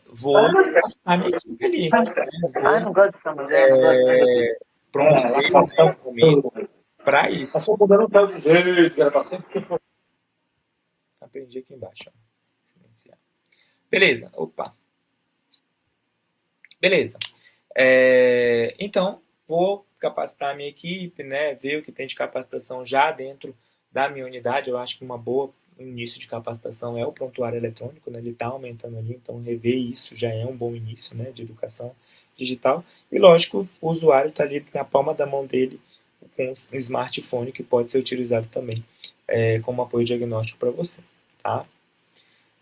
Vou capacitar minha equipe ali. Né? Vou não gosto de samba, né? Não gosto de promover um momento para isso. Aprendi aqui embaixo. Ó. Beleza. Opa. Beleza. Então, vou capacitar a minha equipe, né? Ver o que tem de capacitação já dentro da minha unidade. Eu acho que uma boa início de capacitação é o prontuário eletrônico, né? Ele está aumentando ali, então rever isso já é um bom início, né? De educação digital. E lógico, o usuário está ali na palma da mão dele com um smartphone que pode ser utilizado também como apoio diagnóstico para você, tá?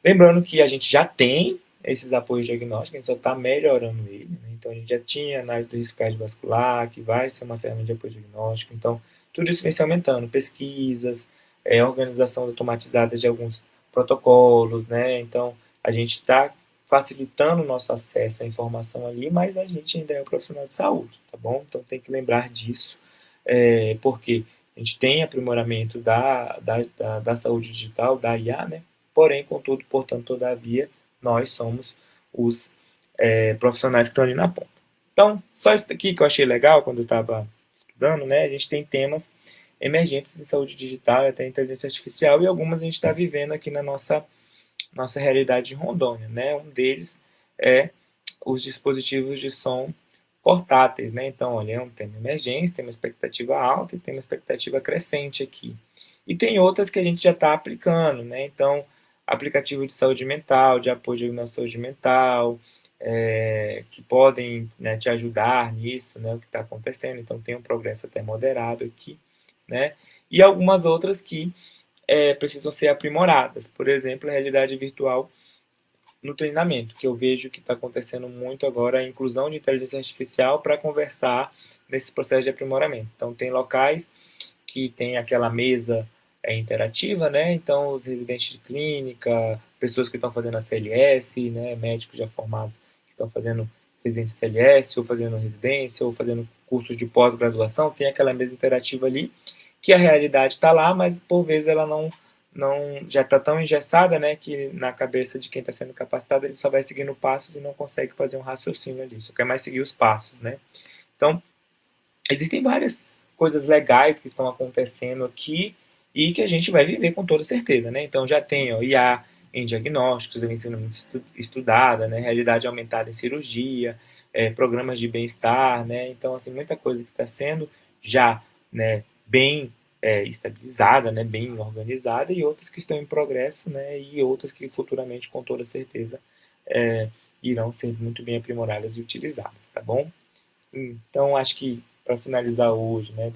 Lembrando que a gente já tem esses apoios diagnósticos, a gente só está melhorando ele. Né? Então, a gente já tinha análise do risco cardiovascular, que vai ser uma ferramenta de apoio diagnóstico. Então, tudo isso vem se aumentando. Pesquisas, organização automatizada de alguns protocolos, né? Então, a gente está facilitando o nosso acesso à informação ali, mas a gente ainda é um profissional de saúde, tá bom? Então, tem que lembrar disso, porque a gente tem aprimoramento da saúde digital, da IA, né? Porém, contudo, portanto, todavia, nós somos os profissionais que estão ali na ponta. Então, só isso aqui que eu achei legal quando eu estava estudando, né? A gente tem temas emergentes de saúde digital e até inteligência artificial, e algumas a gente está vivendo aqui na nossa realidade de Rondônia, né? Um deles é os dispositivos de som portáteis, né? Então, olha, é um tema emergente, tem uma expectativa alta e tem uma expectativa crescente aqui. E tem outras que a gente já está aplicando, né? Então, aplicativo de saúde mental, de apoio na saúde mental, que podem, né, te ajudar nisso, né, o que está acontecendo. Então, tem um progresso até moderado aqui, né? E algumas outras que precisam ser aprimoradas. Por exemplo, a realidade virtual no treinamento, que eu vejo que está acontecendo muito agora a inclusão de inteligência artificial para conversar nesse processo de aprimoramento. Então, tem locais que tem aquela mesa interativa, né? Então, os residentes de clínica, pessoas que estão fazendo a CLS, né? Médicos já formados que estão fazendo residência CLS, ou fazendo residência, ou fazendo curso de pós-graduação, tem aquela mesa interativa ali, que a realidade está lá, mas por vezes ela já está tão engessada, né, que na cabeça de quem está sendo capacitado ele só vai seguindo passos e não consegue fazer um raciocínio ali, só quer mais seguir os passos, né? Então, existem várias coisas legais que estão acontecendo aqui e que a gente vai viver com toda certeza, né? Então, já tem ó, IA em diagnósticos, vem sendo muito estudada, né? Realidade aumentada em cirurgia, programas de bem-estar, né? Então, assim, muita coisa que está sendo já, né, bem estabilizada, né, bem organizada, e outras que estão em progresso, né, e outras que futuramente, com toda certeza, irão ser muito bem aprimoradas e utilizadas, tá bom? Então, acho que para finalizar hoje, né,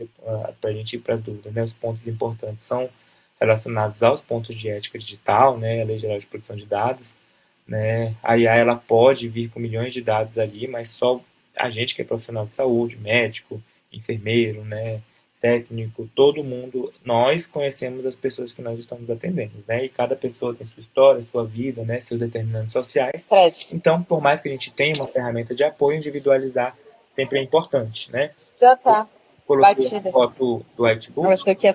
para a gente ir para as dúvidas, né, os pontos importantes são relacionados aos pontos de ética digital, né, a Lei Geral de Proteção de Dados, né, a IA ela pode vir com milhões de dados ali, mas só a gente que é profissional de saúde, médico, enfermeiro, né, técnico, todo mundo, nós conhecemos as pessoas que nós estamos atendendo, né, e cada pessoa tem sua história, sua vida, né, seus determinantes sociais. Então, por mais que a gente tenha uma ferramenta de apoio, individualizar sempre é importante, né? Já tá. Coloquei a foto do Whitebook é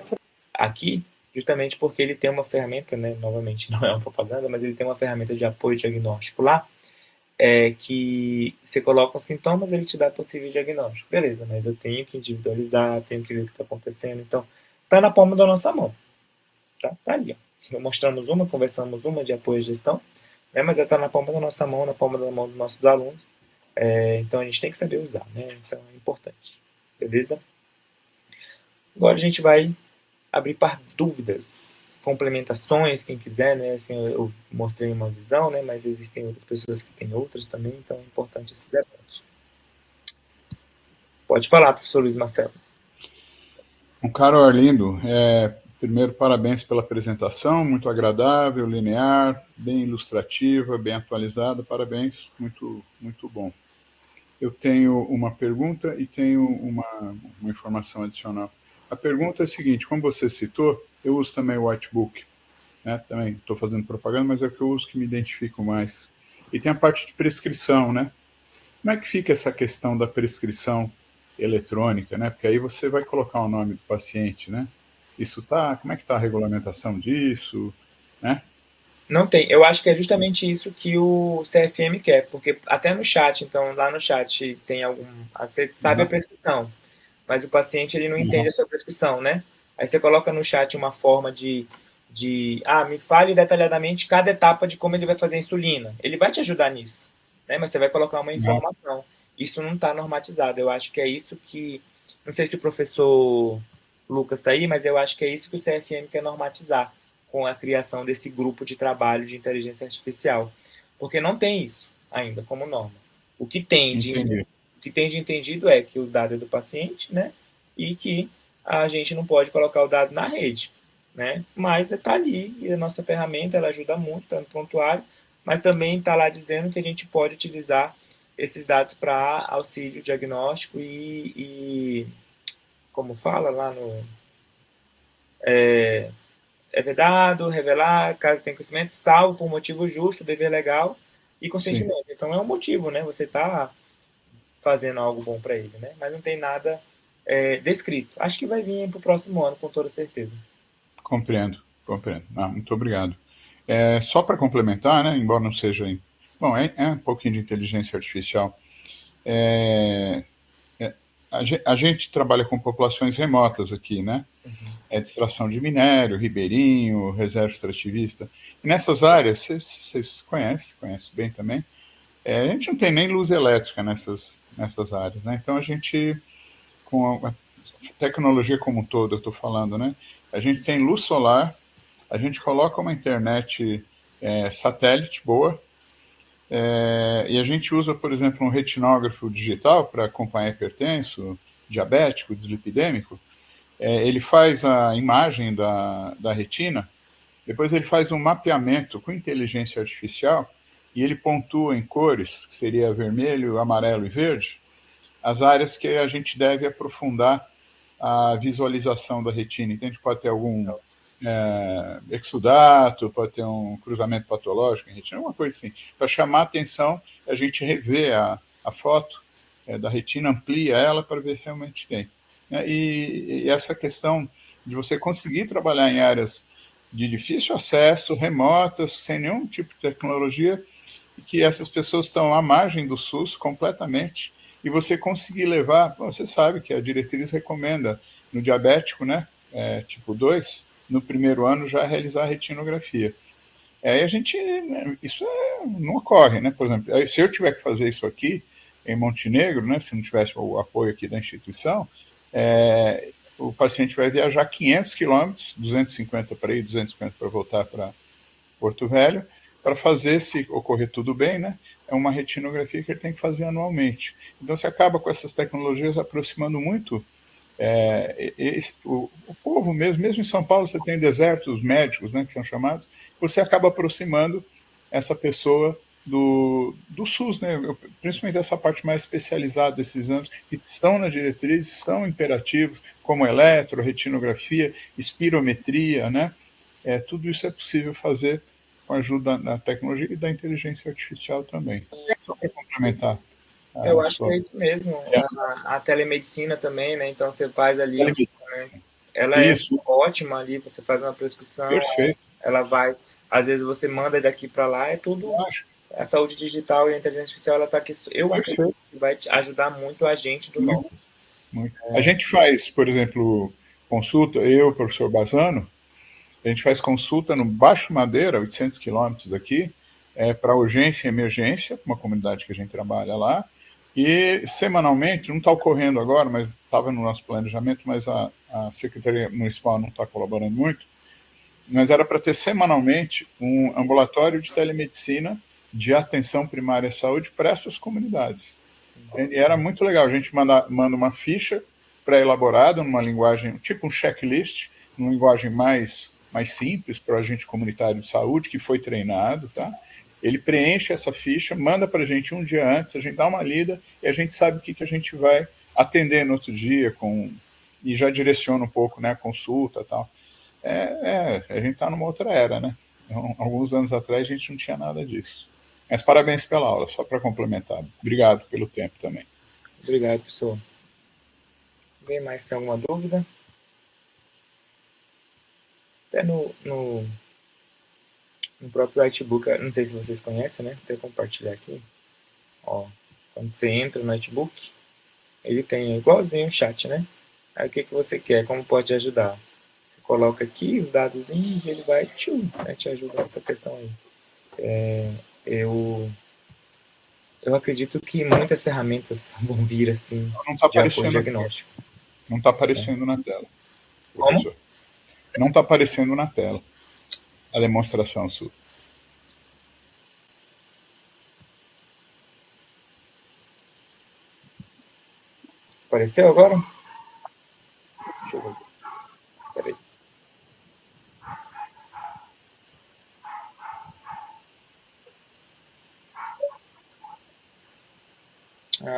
aqui, justamente porque ele tem uma ferramenta, né? Novamente, não é uma propaganda, mas ele tem uma ferramenta de apoio diagnóstico lá, que você coloca os sintomas, ele te dá possível diagnóstico. Beleza, mas eu tenho que individualizar, tenho que ver o que está acontecendo. Então, tá na palma da nossa mão. Tá ali, ó. Mostramos uma, conversamos uma de apoio à gestão, né? Mas já está na palma da nossa mão, na palma da mão dos nossos alunos. Então a gente tem que saber usar, né? Então é importante. Beleza? Agora a gente vai abrir para dúvidas, complementações, quem quiser, né? Assim, eu mostrei uma visão, né? Mas existem outras pessoas que têm outras também, então é importante esse debate. Pode falar, professor Luiz Marcelo. Caro Arlindo, primeiro, parabéns pela apresentação, muito agradável, linear, bem ilustrativa, bem atualizada, parabéns, muito, muito bom. Eu tenho uma pergunta e tenho uma informação adicional. A pergunta é a seguinte, como você citou, eu uso também o Whitebook, né? Também estou fazendo propaganda, mas é o que eu uso que me identifico mais. E tem a parte de prescrição, né? Como é que fica essa questão da prescrição eletrônica, né? Porque aí você vai colocar o nome do paciente, né? Como é que está a regulamentação disso, né? Não tem. Eu acho que é justamente isso que o CFM quer, porque até no chat, então, lá no chat tem algum... Você sabe a prescrição, mas o paciente ele não entende a sua prescrição, né? Aí você coloca no chat uma forma me fale detalhadamente cada etapa de como ele vai fazer a insulina. Ele vai te ajudar nisso, né? Mas você vai colocar uma informação. Isso não está normatizado. Eu acho que é isso que... Não sei se o professor Lucas está aí, mas eu acho que é isso que o CFM quer normatizar com a criação desse grupo de trabalho de inteligência artificial. Porque não tem isso ainda como norma. O que tem de entendido é que o dado é do paciente, né? E que a gente não pode colocar o dado na rede, né? Mas está ali e a nossa ferramenta ela ajuda muito, está no prontuário, mas também está lá dizendo que a gente pode utilizar esses dados para auxílio diagnóstico e como fala lá no é vedado, revelar, caso tenha conhecimento, salvo por motivo justo, dever legal e consentimento. Sim. Então é um motivo, né? Você está fazendo algo bom para ele, né? Mas não tem nada descrito. Acho que vai vir para o próximo ano, com toda certeza. Compreendo. Muito obrigado. Só para complementar, né, embora não seja... Bom, é um pouquinho de inteligência artificial. A gente trabalha com populações remotas aqui, né? De extração de minério, ribeirinho, reserva extrativista. E nessas áreas, vocês conhecem bem também, a gente não tem nem luz elétrica nessas áreas, né? Então a gente, com a tecnologia como um todo, eu estou falando, né? A gente tem luz solar, a gente coloca uma internet satélite boa, e a gente usa, por exemplo, um retinógrafo digital para acompanhar hipertenso, diabético, dislipidêmico. Ele faz a imagem da retina, depois ele faz um mapeamento com inteligência artificial e ele pontua em cores, que seria vermelho, amarelo e verde, as áreas que a gente deve aprofundar a visualização da retina. Então a gente pode ter algum exudato, pode ter um cruzamento patológico em retina, uma coisa assim. Para chamar a atenção, a gente revê a foto da retina, amplia ela para ver se realmente tem. E essa questão de você conseguir trabalhar em áreas de difícil acesso, remotas, sem nenhum tipo de tecnologia, e que essas pessoas estão à margem do SUS completamente, e você conseguir levar, você sabe que a diretriz recomenda no diabético, né, tipo 2, no primeiro ano já realizar a retinografia. Aí a gente, isso não ocorre, né? Por exemplo, se eu tiver que fazer isso aqui em Montenegro, né, se não tivesse o apoio aqui da instituição, o paciente vai viajar 500 quilômetros, 250 para ir, 250 para voltar para Porto Velho, para fazer, se ocorrer tudo bem, né, é uma retinografia que ele tem que fazer anualmente. Então você acaba com essas tecnologias aproximando muito o povo mesmo em São Paulo você tem desertos médicos, né, que são chamados, você acaba aproximando essa pessoa do SUS, né, principalmente essa parte mais especializada desses anos, que estão na diretriz, são imperativos, como eletro, retinografia, espirometria, né, tudo isso é possível fazer com a ajuda da tecnologia e da inteligência artificial também. Só para complementar. Eu acho que é isso mesmo. A telemedicina também, né? Então você faz ali, né? Ela isso. É ótima ali, você faz uma prescrição, Perfeito. ela vai, às vezes você manda daqui para lá, é tudo. A saúde digital e a inteligência artificial, ela está aqui. Eu acredito que vai ajudar muito a gente do norte. A gente faz, por exemplo, consulta, eu, o professor Bazano, a gente faz consulta no Baixo Madeira, 800 quilômetros daqui, para urgência e emergência, uma comunidade que a gente trabalha lá, e semanalmente, não está ocorrendo agora, mas estava no nosso planejamento, mas a Secretaria Municipal não está colaborando muito, mas era para ter semanalmente um ambulatório de telemedicina de atenção primária à saúde para essas comunidades. E era muito legal, a gente manda uma ficha pré-elaborada, numa linguagem, tipo um checklist, numa linguagem mais simples para o agente comunitário de saúde, que foi treinado, tá? Ele preenche essa ficha, manda para a gente um dia antes, a gente dá uma lida e a gente sabe o que a gente vai atender no outro dia, e já direciona um pouco, né, a consulta e tal. A gente está numa outra era, né? Então, alguns anos atrás a gente não tinha nada disso. Mas parabéns pela aula, só para complementar. Obrigado pelo tempo também. Obrigado, pessoal. Alguém mais tem alguma dúvida? Até no próprio Notebook, não sei se vocês conhecem, né? Vou até compartilhar aqui. Ó, quando você entra no Notebook, ele tem igualzinho o chat, né? Aí o que você quer, como pode ajudar? Você coloca aqui os dados e ele vai te ajuda nessa questão aí. Eu acredito que muitas ferramentas vão vir assim de apoio diagnóstico. Não está aparecendo na tela. Como? Não está aparecendo na tela a demonstração sua. Apareceu agora? Deixa eu ver. Peraí.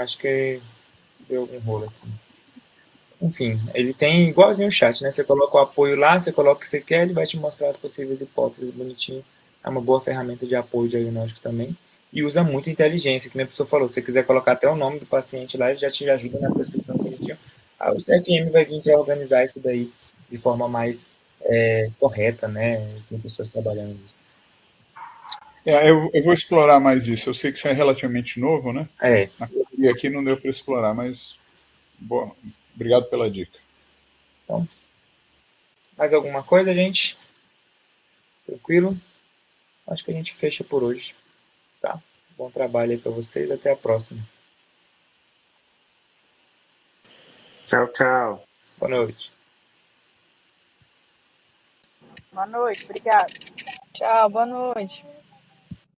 Acho que deu algum rolo aqui. Enfim, ele tem igualzinho o chat, né? Você coloca o apoio lá, você coloca o que você quer, ele vai te mostrar as possíveis hipóteses bonitinho. É uma boa ferramenta de apoio diagnóstico também. E usa muito inteligência, que nem a pessoa falou. Se você quiser colocar até o nome do paciente lá, ele já te ajuda na prescrição bonitinho. O CFM vai vir para organizar isso daí de forma mais correta, né? Tem pessoas trabalhando nisso. Eu vou explorar mais isso. Eu sei que isso é relativamente novo, né? E aqui não deu para explorar, mas boa. Obrigado pela dica. Então, mais alguma coisa, gente? Tranquilo? Acho que a gente fecha por hoje. Tá? Bom trabalho aí para vocês. Até a próxima. Tchau, tchau. Boa noite. Boa noite, obrigado. Tchau, boa noite.